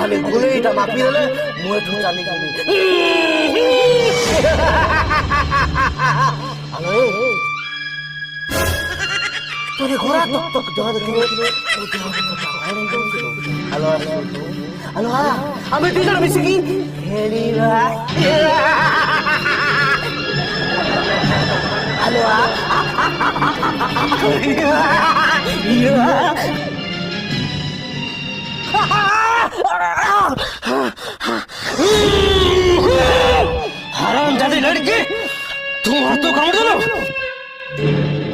খালি গুলিটা মাপি দিলে মুয়ে ঠু চালি যাবি হ্যালো তোরে ঘোড়া টক টক দেওয়া দেখে হ্যালো হ্যালো আমি দুজন মিশিকি খেলিবা হ্যালো हराम जाती लड़की तुम हाथों काट दो